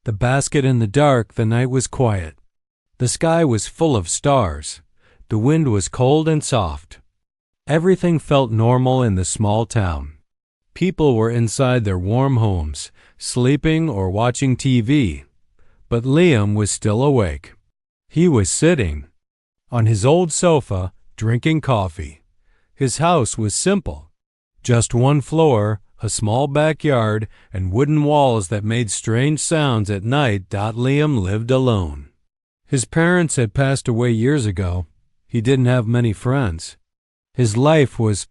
The basket in the dark, the night was quiet. The sky was full of stars. The wind was cold and soft. Everything felt normal in the small town. People were inside their warm homes, sleeping or watching TV. But Liam was still awake. He was sitting on his old sofa, drinking coffee. His house was simple. Just one floor, a small backyard, and wooden walls that made strange sounds at night. Liam lived alone. His parents had passed away years ago. He didn't have many friends. His life was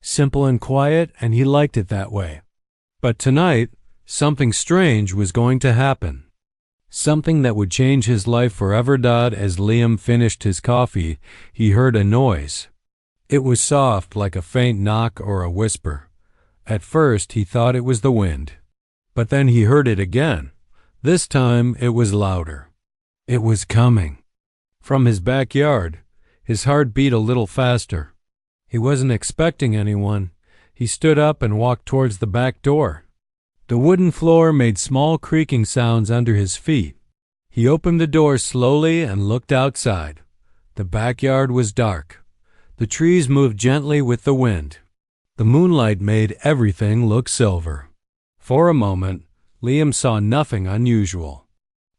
simple and quiet, and he liked it that way. But tonight, something strange was going to happen. Something that would change his life forever. As Liam finished his coffee, he heard a noise. It was soft, like a faint knock or a whisper. At first, he thought it was the wind. But then he heard it again. This time, it was louder. It was coming from his backyard. His heart beat a little faster. He wasn't expecting anyone. He stood up and walked towards the back door. The wooden floor made small creaking sounds under his feet. He opened the door slowly and looked outside. The backyard was dark. The trees moved gently with the wind. The moonlight made everything look silver. For a moment, Liam saw nothing unusual.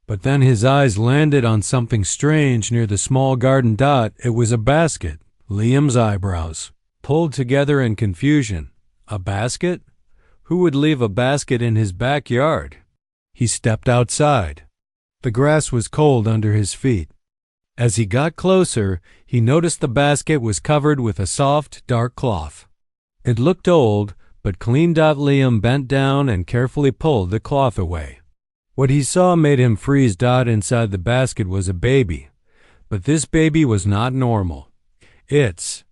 But then his eyes landed on something strange near the small garden. It was a basket. Liam's eyebrows pulled together in confusion. A basket? Who would leave a basket in his backyard? He stepped outside. The grass was cold under his feet. As he got closer, he noticed the basket was covered with a soft, dark cloth. It looked old, but clean. Liam bent down and carefully pulled the cloth away. What he saw made him freeze. Inside the basket was a baby. But this baby was not normal. Its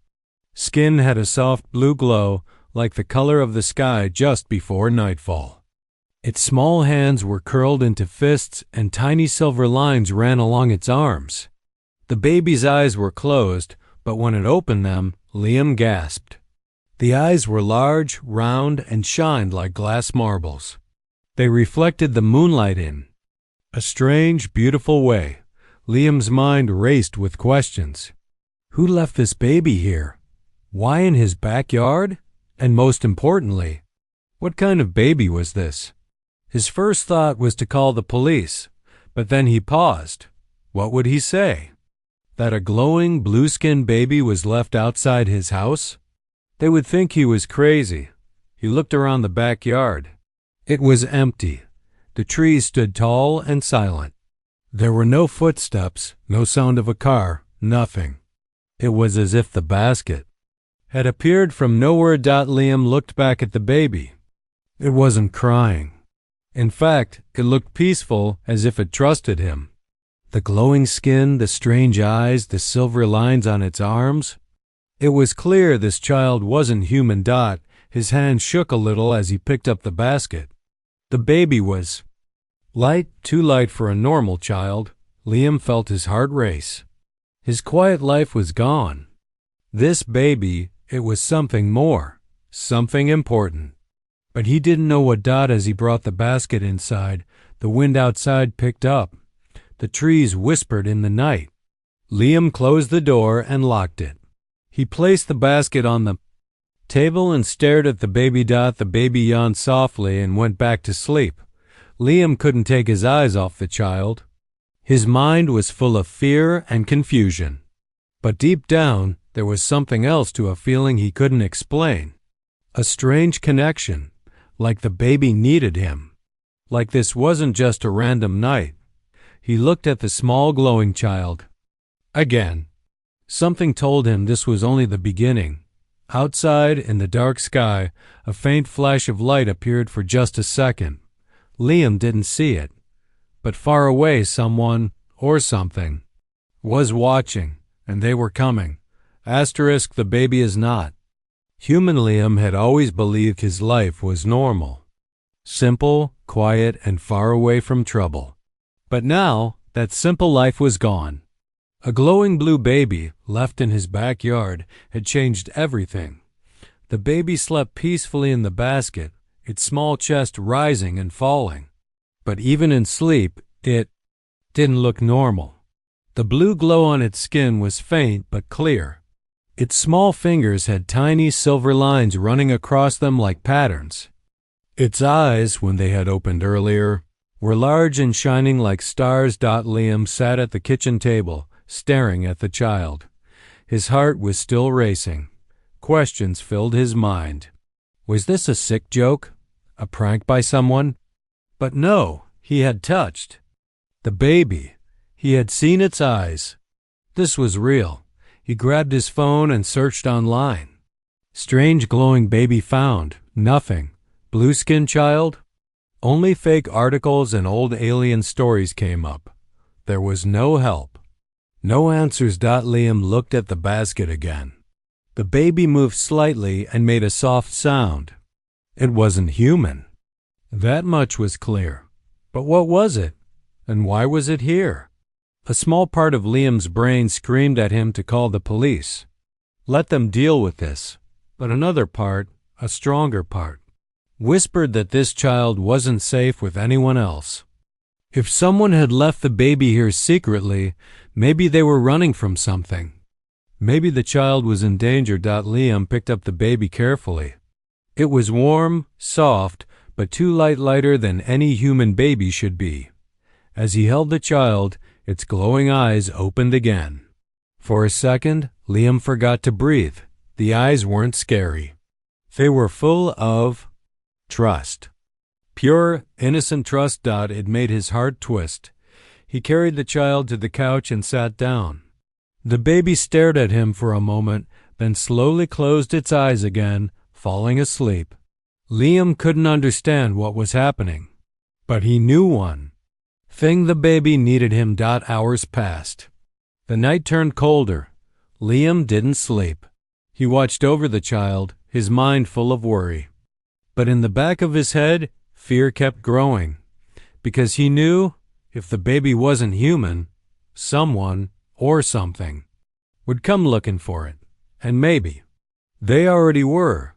skin had a soft blue glow, like the color of the sky just before nightfall. Its small hands were curled into fists, and tiny silver lines ran along its arms. The baby's eyes were closed, but when it opened them, Liam gasped. The eyes were large, round, and shined like glass marbles. They reflected the moonlight in a strange, beautiful way. Liam's mind raced with questions. Who left this baby here? Why in his backyard? And most importantly, what kind of baby was this? His first thought was to call the police, but then he paused. What would he say? That a glowing, blue-skinned baby was left outside his house? They would think he was crazy. He looked around the backyard. It was empty. The trees stood tall and silent. There were no footsteps, no sound of a car, nothing. It was as if the basket had appeared from nowhere. Liam looked back at the baby. It wasn't crying. In fact, it looked peaceful, as if it trusted him. The glowing skin, the strange eyes, the silver lines on its arms. It was clear this child wasn't human. His hand shook a little as he picked up the basket. The baby was light, too light for a normal child. Liam felt his heart race. His quiet life was gone. This baby, it was something more, something important. But he didn't know what. As he brought the basket inside, the wind outside picked up. The trees whispered in the night. Liam closed the door and locked it. He placed the basket on the table and stared at the baby. The baby yawned softly and went back to sleep. Liam couldn't take his eyes off the child. His mind was full of fear and confusion. But deep down, there was something else, to a feeling he couldn't explain. A strange connection, like the baby needed him. Like this wasn't just a random night. He looked at the small glowing child. Again. Something told him this was only the beginning. Outside, in the dark sky, a faint flash of light appeared for just a second. Liam didn't see it. But far away, someone, or something, was watching, and they were coming. The baby is not. Human Liam had always believed his life was normal. Simple, quiet, and far away from trouble. But now, that simple life was gone. A glowing blue baby, left in his backyard, had changed everything. The baby slept peacefully in the basket, its small chest rising and falling. but even in sleep, it didn't look normal. The blue glow on its skin was faint but clear. Its small fingers had tiny silver lines running across them like patterns. Its eyes, when they had opened earlier, were large and shining like stars. Liam sat at the kitchen table, staring at the child. His heart was still racing. Questions filled his mind. Was this a sick joke? A prank by someone? But no, he had touched the baby. He had seen its eyes. This was real. He grabbed his phone and searched online. Strange glowing baby found. Nothing. Blue skin child? Only fake articles and old alien stories came up. There was no help. No answers. Liam looked at the basket again. The baby moved slightly and made a soft sound. It wasn't human. That much was clear. But what was it? And why was it here? A small part of Liam's brain screamed at him to call the police. Let them deal with this. But another part, a stronger part, whispered that this child wasn't safe with anyone else. If someone had left the baby here secretly, maybe they were running from something. Maybe the child was in danger. Liam picked up the baby carefully. It was warm, soft, but lighter than any human baby should be. As he held the child, its glowing eyes opened again. For a second, Liam forgot to breathe. The eyes weren't scary. They were full of trust. Pure, innocent trust. It made his heart twist. He carried the child to the couch and sat down. The baby stared at him for a moment, then slowly closed its eyes again, falling asleep. Liam couldn't understand what was happening, but he knew one thing: the baby needed him. Hours passed. The night turned colder. Liam didn't sleep. He watched over the child, his mind full of worry. But in the back of his head, fear kept growing, because he knew if the baby wasn't human, someone or something would come looking for it. And maybe they already were.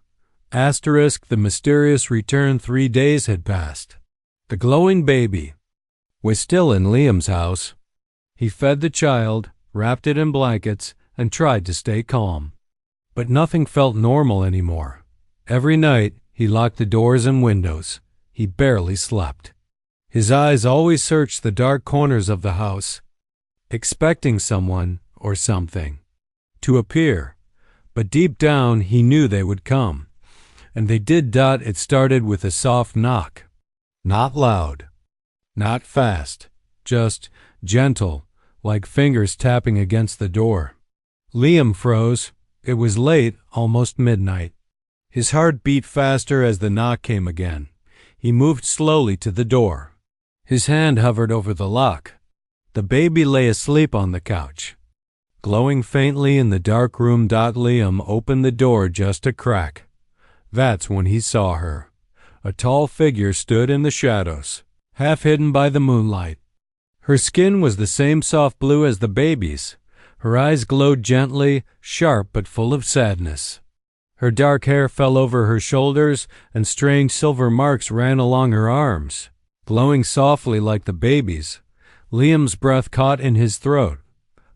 The mysterious return. 3 days had passed. The glowing baby was still in Liam's house. He fed the child, wrapped it in blankets, and tried to stay calm. But nothing felt normal anymore. Every night, he locked the doors and windows. He barely slept. His eyes always searched the dark corners of the house, expecting someone or something to appear. But deep down, he knew they would come. And they did. It started with a soft knock. Not loud, not fast, just gentle, like fingers tapping against the door. Liam froze. It was late, almost midnight. His heart beat faster as the knock came again. He moved slowly to the door. His hand hovered over the lock. The baby lay asleep on the couch, glowing faintly in the dark room. Liam opened the door just a crack. That's when he saw her. A tall figure stood in the shadows, half hidden by the moonlight. Her skin was the same soft blue as the baby's. Her eyes glowed gently, sharp but full of sadness. Her dark hair fell over her shoulders, and strange silver marks ran along her arms, glowing softly like the baby's. Liam's breath caught in his throat.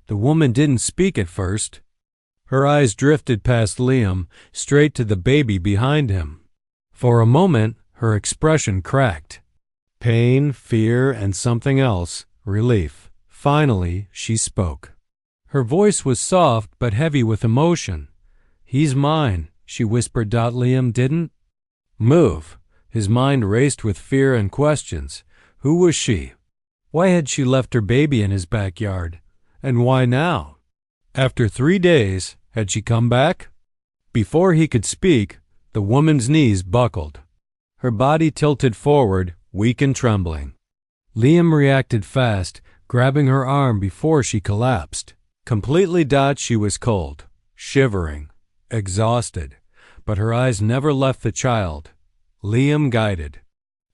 The woman didn't speak at first. Her eyes drifted past Liam, straight to the baby behind him. For a moment, her expression cracked. Pain, fear, and something else, relief. Finally, she spoke. Her voice was soft but heavy with emotion. "He's mine," she whispered. Liam didn't move. His mind raced with fear and questions. Who was she? Why had she left her baby in his backyard? And why now? After 3 days, had she come back? Before he could speak, the woman's knees buckled. Her body tilted forward, weak and trembling. Liam reacted fast, grabbing her arm before she collapsed. Completely. She was cold, shivering, exhausted, but her eyes never left the child. Liam guided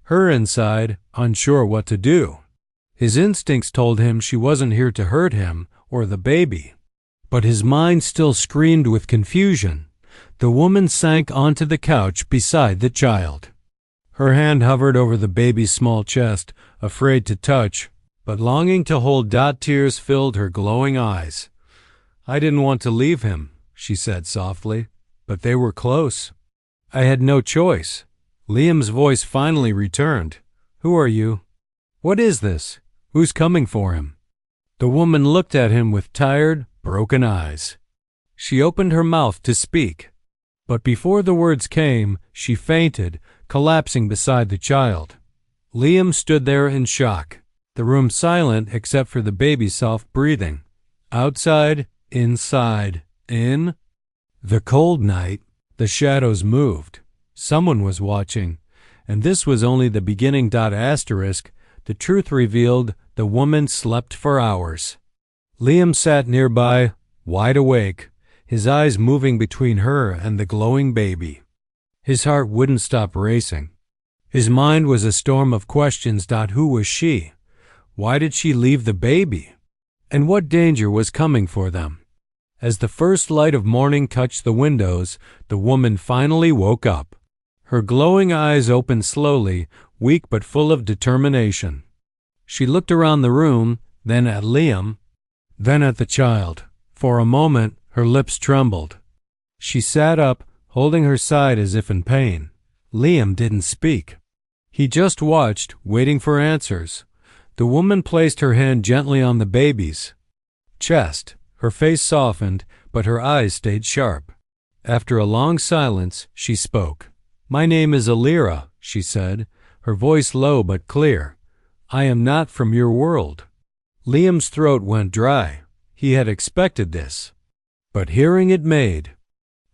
her inside, unsure what to do. His instincts told him she wasn't here to hurt him or the baby, but his mind still screamed with confusion. The woman sank onto the couch beside the child. Her hand hovered over the baby's small chest, afraid to touch, but longing to hold. Tears filled her glowing eyes. I didn't want to leave him, she said softly, but they were close. I had no choice. Liam's voice finally returned. Who are you? What is this? Who's coming for him? The woman looked at him with tired, broken eyes. She opened her mouth to speak, but before the words came, she fainted, collapsing beside the child. Liam stood there in shock, the room silent except for the baby's soft breathing. Outside, inside, in the cold night, the shadows moved. Someone was watching, and this was only the beginning. The truth revealed, the woman slept for hours. Liam sat nearby, wide awake, his eyes moving between her and the glowing baby. His heart wouldn't stop racing. His mind was a storm of questions. Who was she? Why did she leave the baby? And what danger was coming for them? As the first light of morning touched the windows, the woman finally woke up. Her glowing eyes opened slowly, weak but full of determination. She looked around the room, then at Liam, then at the child. For a moment, her lips trembled. She sat up, holding her side as if in pain. Liam didn't speak. He just watched, waiting for answers. The woman placed her hand gently on the baby's chest. Her face softened, but her eyes stayed sharp. After a long silence, she spoke. My name is Alira, she said, her voice low but clear. I am not from your world. Liam's throat went dry. He had expected this. But hearing it made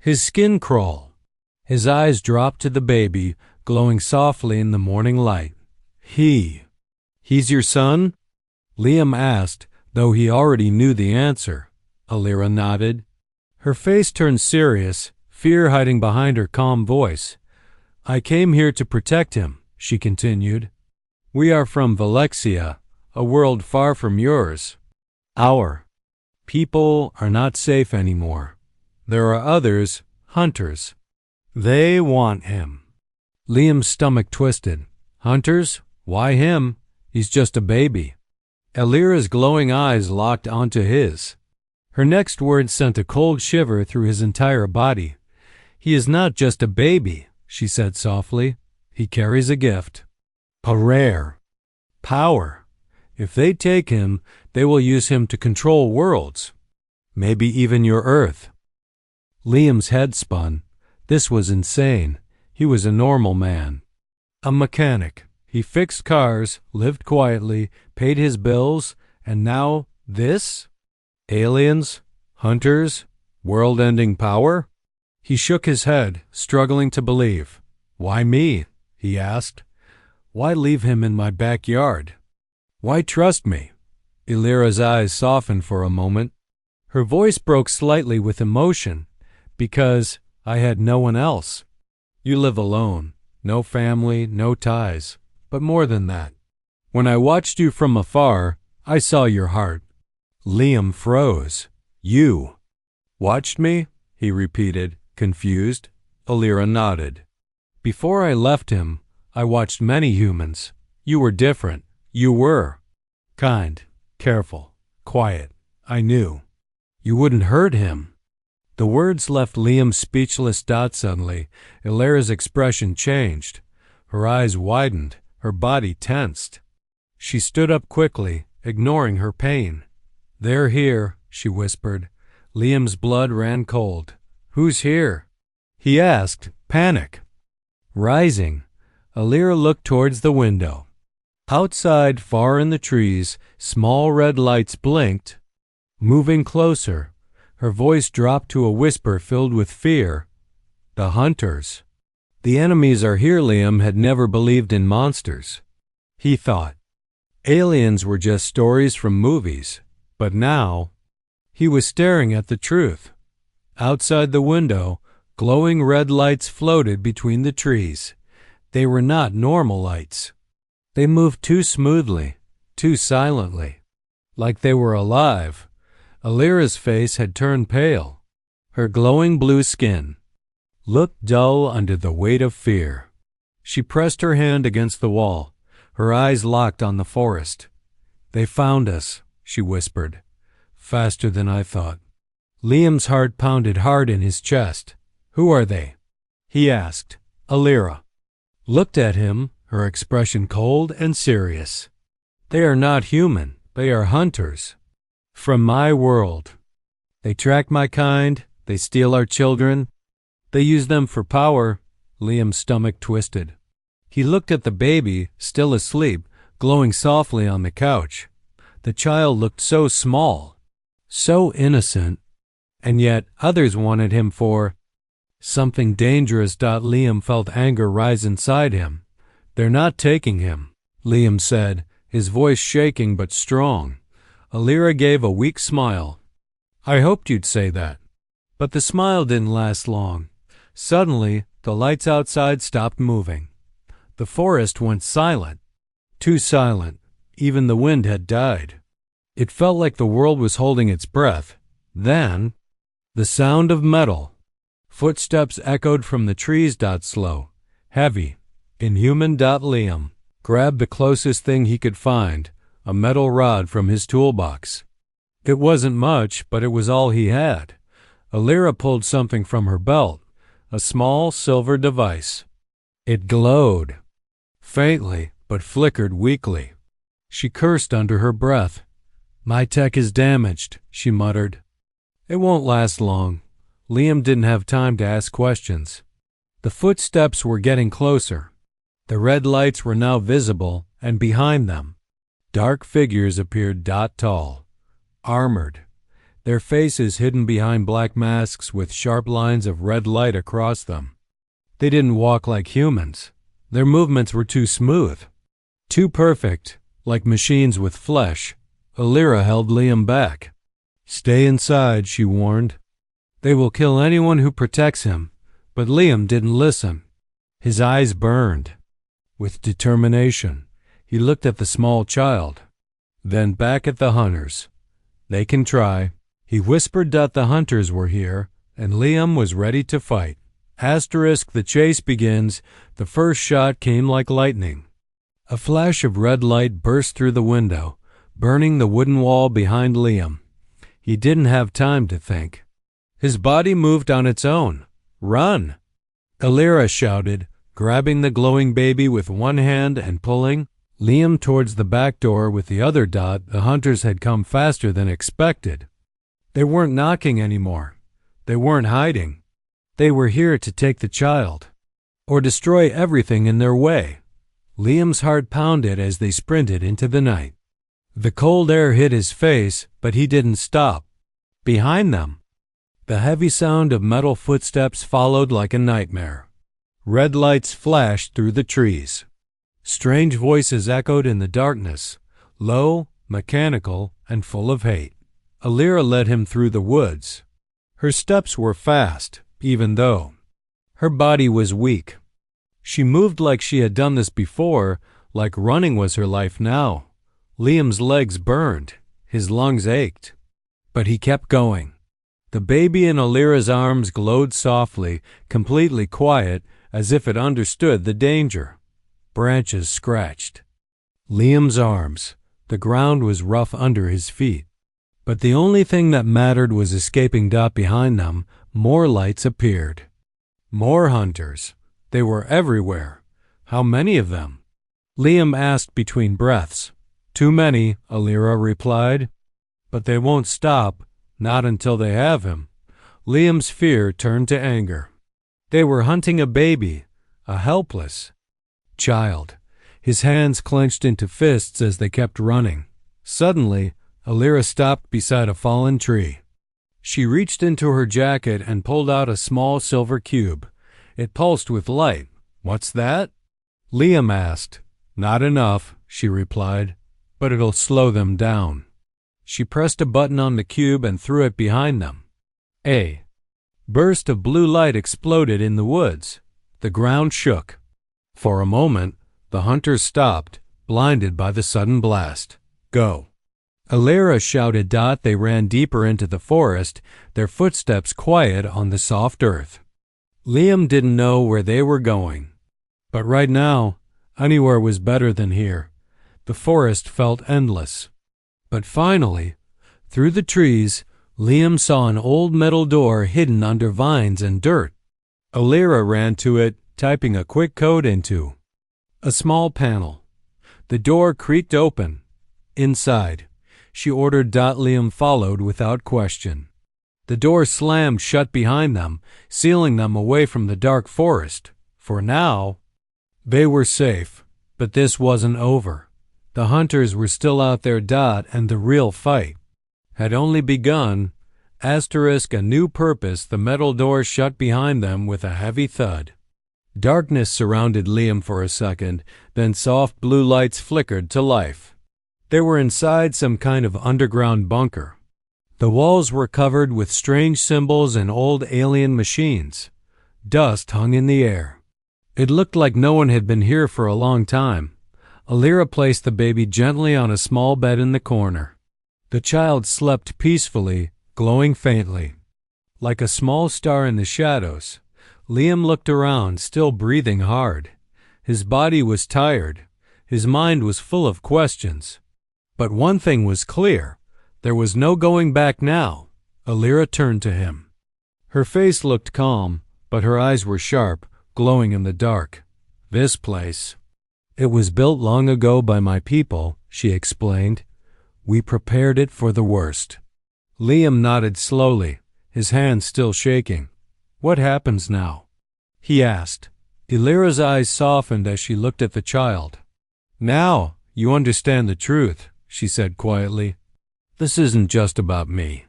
his skin crawl. His eyes dropped to the baby, glowing softly in the morning light. He's your son? Liam asked, though he already knew the answer. Alira nodded. Her face turned serious, fear hiding behind her calm voice. I came here to protect him, she continued. We are from Valexia, a world far from yours. Our people are not safe anymore. There are others, hunters. They want him. Liam's stomach twisted. Hunters? Why him? He's just a baby. Alira's glowing eyes locked onto his. Her next words sent a cold shiver through his entire body. He is not just a baby, she said softly. He carries a gift. A rare power. If they take him, they will use him to control worlds. Maybe even your Earth. Liam's head spun. This was insane. He was a normal man. A mechanic. He fixed cars, lived quietly, paid his bills, and now this? Aliens? Hunters? World-ending power? He shook his head, struggling to believe. Why me? He asked. Why leave him in my backyard? Why trust me? Alira's eyes softened for a moment. Her voice broke slightly with emotion. Because I had no one else. You live alone. No family, no ties. But more than that. When I watched you from afar, I saw your heart. Liam froze. You watched me? He repeated, confused. Alira nodded. Before I left him, I watched many humans. You were different. You were kind, careful, quiet. I knew. You wouldn't hurt him. The words left Liam speechless. Suddenly, Alira's expression changed. Her eyes widened. Her body tensed. She stood up quickly, ignoring her pain. They're here, she whispered. Liam's blood ran cold. Who's here? He asked, panic. Rising, Alira looked towards the window. Outside, far in the trees, small red lights blinked. Moving closer, her voice dropped to a whisper filled with fear. The hunters. The enemies are here. Liam had never believed in monsters. He thought aliens were just stories from movies. But now, he was staring at the truth. Outside the window, glowing red lights floated between the trees. They were not normal lights. They moved too smoothly, too silently, like they were alive. Alira's face had turned pale. Her glowing blue skin looked dull under the weight of fear. She pressed her hand against the wall, her eyes locked on the forest. "They found us," she whispered. "Faster than I thought." Liam's heart pounded hard in his chest. "Who are they?" he asked. Alira looked at him, her expression cold and serious. "They are not human. They are hunters. From my world. They track my kind. They steal our children. They use them for power." Liam's stomach twisted. He looked at the baby, still asleep, glowing softly on the couch. The child looked so small, so innocent, and yet others wanted him for something dangerous. Liam felt anger rise inside him. "They're not taking him," Liam said, his voice shaking but strong. Alira gave a weak smile. "I hoped you'd say that." But the smile didn't last long. Suddenly, the lights outside stopped moving. The forest went silent. Too silent. Even the wind had died. It felt like the world was holding its breath. Then, the sound of metal. Footsteps echoed from the trees. Slow, heavy, inhuman. Liam grabbed the closest thing he could find, a metal rod from his toolbox. It wasn't much, but it was all he had. Alira pulled something from her belt, a small silver device. It glowed, faintly, but flickered weakly. She cursed under her breath. "My tech is damaged," she muttered. "It won't last long." Liam didn't have time to ask questions. The footsteps were getting closer. The red lights were now visible, and behind them, dark figures appeared. Tall, armored, their faces hidden behind black masks with sharp lines of red light across them. They didn't walk like humans. Their movements were too smooth, too perfect, like machines with flesh. Alira held Liam back. "Stay inside," she warned. "They will kill anyone who protects him." But Liam didn't listen. His eyes burned. With determination, he looked at the small child, then back at the hunters. "They can try." He whispered that the hunters were here, and Liam was ready to fight. The chase begins. The first shot came like lightning. A flash of red light burst through the window, burning the wooden wall behind Liam. He didn't have time to think. His body moved on its own. "Run!" Alira shouted, grabbing the glowing baby with one hand and pulling Liam towards the back door with the other. The hunters had come faster than expected. They weren't knocking anymore. They weren't hiding. They were here to take the child, or destroy everything in their way. Liam's heart pounded as they sprinted into the night. The cold air hit his face, but he didn't stop. Behind them, the heavy sound of metal footsteps followed like a nightmare. Red lights flashed through the trees. Strange voices echoed in the darkness, low, mechanical, and full of hate. Alira led him through the woods. Her steps were fast, even though her body was weak. She moved like she had done this before, like running was her life now. Liam's legs burned, his lungs ached, but he kept going. The baby in Alira's arms glowed softly, completely quiet, as if it understood the danger. Branches scratched Liam's arms. The ground was rough under his feet. But the only thing that mattered was escaping. Behind them, more lights appeared. More hunters. They were everywhere. How many of them? Liam asked between breaths. "Too many," Alira replied. "But they won't stop, not until they have him." Liam's fear turned to anger. They were hunting a baby, a helpless child. His hands clenched into fists as they kept running. Suddenly, Alira stopped beside a fallen tree. She reached into her jacket and pulled out a small silver cube. It pulsed with light. "What's that?" Liam asked. "Not enough," she replied, "but it'll slow them down." She pressed a button on the cube and threw it behind them. A burst of blue light exploded in the woods. The ground shook. For a moment, the hunters stopped, blinded by the sudden blast. "Go!" Alira shouted. They ran deeper into the forest, their footsteps quiet on the soft earth. Liam didn't know where they were going, But right now, anywhere was better than here. The forest felt endless. But finally, through the trees, Liam saw an old metal door hidden under vines and dirt. Alira ran to it, typing a quick code into a small panel. The door creaked open. Inside, she ordered. Liam followed without question. The door slammed shut behind them, sealing them away from the dark forest. For now, they were safe, but this wasn't over. The hunters were still out there. And the real fight had only begun. A new purpose. The metal door shut behind them with a heavy thud. Darkness surrounded Liam for a second, then soft blue lights flickered to life. They were inside some kind of underground bunker. The walls were covered with strange symbols and old alien machines. Dust hung in the air. It looked like no one had been here for a long time. Alira placed the baby gently on a small bed in the corner. The child slept peacefully, glowing faintly. Like a small star in the shadows, Liam looked around, still breathing hard. His body was tired. His mind was full of questions. But one thing was clear. There was no going back now. Alira turned to him. Her face looked calm, but her eyes were sharp, glowing in the dark. This place. It was built long ago by my people, she explained. We prepared it for the worst. Liam nodded slowly, his hands still shaking. What happens now? He asked. Alira's eyes softened as she looked at the child. Now you understand the truth, she said quietly. This isn't just about me.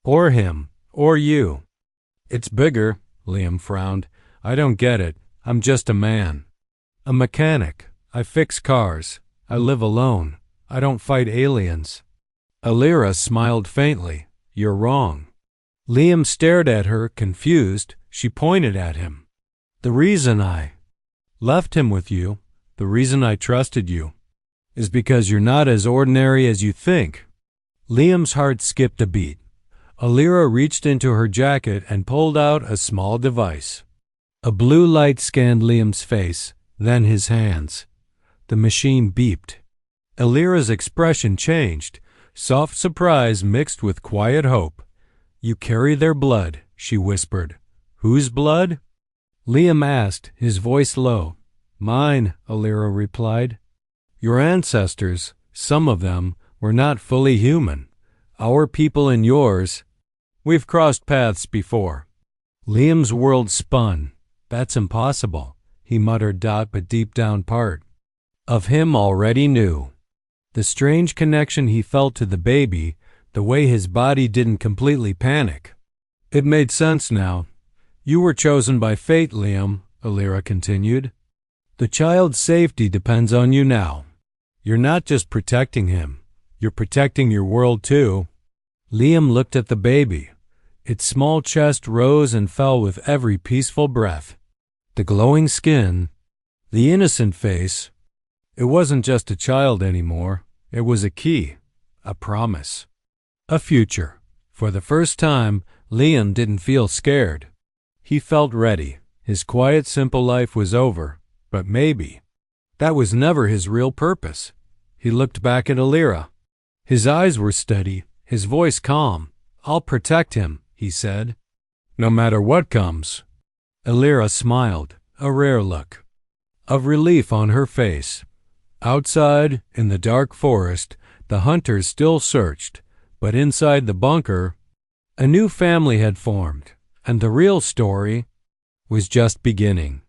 Or him. Or you. It's bigger, Liam frowned. I don't get it. I'm just a man. A mechanic. I fix cars. I live alone. I don't fight aliens. Alira smiled faintly. You're wrong. Liam stared at her, confused. She pointed at him. The reason I left him with you, the reason I trusted you, is because you're not as ordinary as you think. Liam's heart skipped a beat. Alira reached into her jacket and pulled out a small device. A blue light scanned Liam's face, then his hands. The machine beeped. Alira's expression changed, soft surprise mixed with quiet hope. You carry their blood, she whispered. Whose blood? Liam asked, his voice low. Mine, Alira replied. Your ancestors, some of them, were not fully human. Our people and yours. We've crossed paths before. Liam's world spun. That's impossible, he muttered. But deep down part of him already knew. The strange connection he felt to the baby, the way his body didn't completely panic. It made sense now. You were chosen by fate, Liam, Alira continued. The child's safety depends on you now. You're not just protecting him. You're protecting your world too. Liam looked at the baby. Its small chest rose and fell with every peaceful breath. The glowing skin, the innocent face. It wasn't just a child anymore. It was a key, a promise, a future. For the first time, Liam didn't feel scared. He felt ready. His quiet, simple life was over. But maybe that was never his real purpose. He looked back at Alira. His eyes were steady, his voice calm. I'll protect him, he said. No matter what comes. Alira smiled, a rare look of relief on her face. Outside, in the dark forest, the hunters still searched, but inside the bunker, a new family had formed, and the real story was just beginning.